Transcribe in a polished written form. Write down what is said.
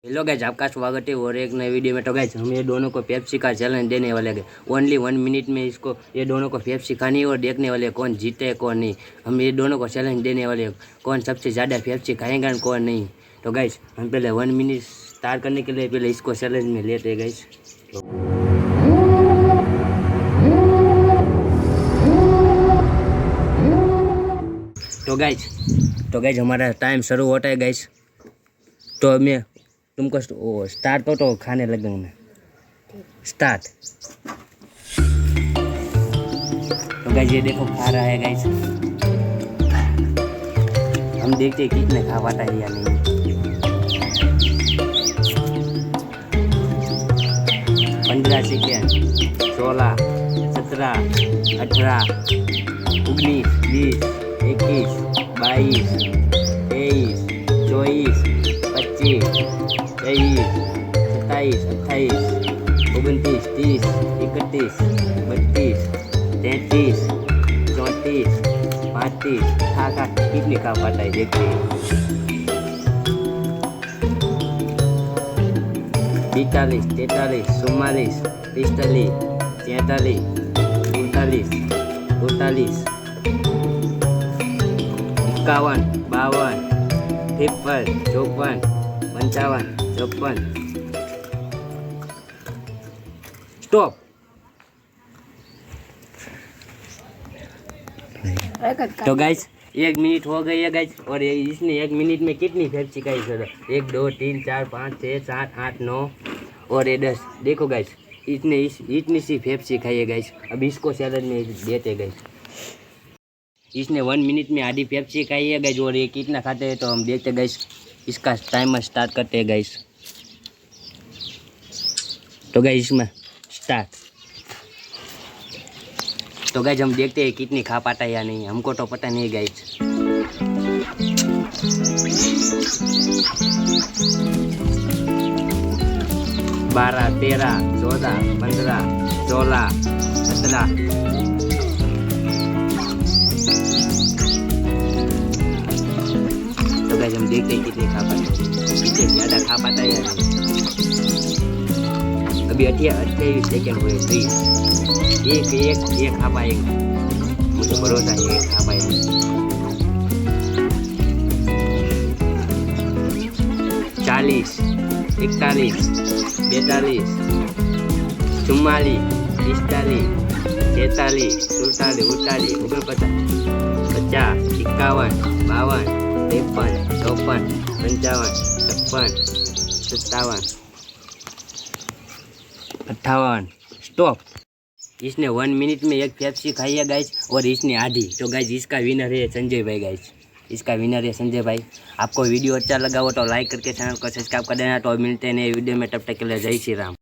Hello guys, आपका स्वागत है और एक नए वीडियो में। तो गाइज हम ये दोनों को पेप्सी का चैलेंज देने वाले हैं। ओनली 1 मिनट में इसको ये दोनों को पेप्सी खानी है और देखने वाले कौन जीते कौन नहीं। हम ये दोनों को चैलेंज देने वाले हैं, कौन सबसे ज़्यादा पेप्सी खाएगा और कौन नहीं। तो गाइज हम पहले 1 मिनट स्टार्ट करने के लिए पहले इसको चैलेंज में लेते हैं गाइज। तो गाइज हमारा टाइम शुरू होता है गाइज। तो मैं तुमको स्टार्ट तो खाने लगेंगे। स्टार्ट। तो गाइज ये देखो खा रहा है गाइज। हम देखते हैं कितने खा पाता है या नहीं। 15 सेकेंड, 16, 17, 18, 19, 20, 21, 22, 23, 24, 25, 23, 27, 28, 29, 30, 31, 32, 33, 34, 35। खा कितने खा पाता है देखते हैं। 42, 43, 44, 45, 46, 47, 48, 51, 52, 53, 54, 55, 56। स्टॉप। तो गाइस 1 मिनट हो गई है गाइस। और इसने 1 मिनट में कितनी पेप्सी खाई सर? 1, 2, 3, 4, 5, 6, 7, 8, 9 और ये 10। देखो गाइस इसने इतनी सी पेप्सी खाई है गाइस। अब इसको सैलड में देते गाइस। इसने 1 मिनट में आधी पेप्सी खाई है गाइस। और ये कितना खाते हैं तो हम देखते गाइस। इसका टाइमर स्टार्ट करते हैं गाइस। तो गाइस इसमें स्टार्ट। तो गाइस हम देखते हैं कितनी खा पाता है या नहीं। हमको तो पता नहीं गाइस। बारह, 13, 14, 15, 16, 17। तो गाइस हम देखते हैं कितनी खा पाता है। कितने ज़्यादा खा पाता है या नहीं। अभी 28 सेकेंड हुए। 3, एक खा पाएंगे। मुझे भरोसा है एक खा पाएंगे। 40, 41, 42, 44, 45, 46, 47, 48, 49, 50, 51, 52, 53, 54, 55, 56, 57, 58। स्टॉप। इसने 1 मिनट में एक पेप्सी खाई है गाइस और इसने आधी। तो गाइस इसका विनर है संजय भाई गाइस। इसका विनर है संजय भाई। आपको वीडियो अच्छा लगा हो तो लाइक करके चैनल को सब्सक्राइब कर देना। तो मिलते हैं नए वीडियो में, तब तक के लिए जय श्री राम।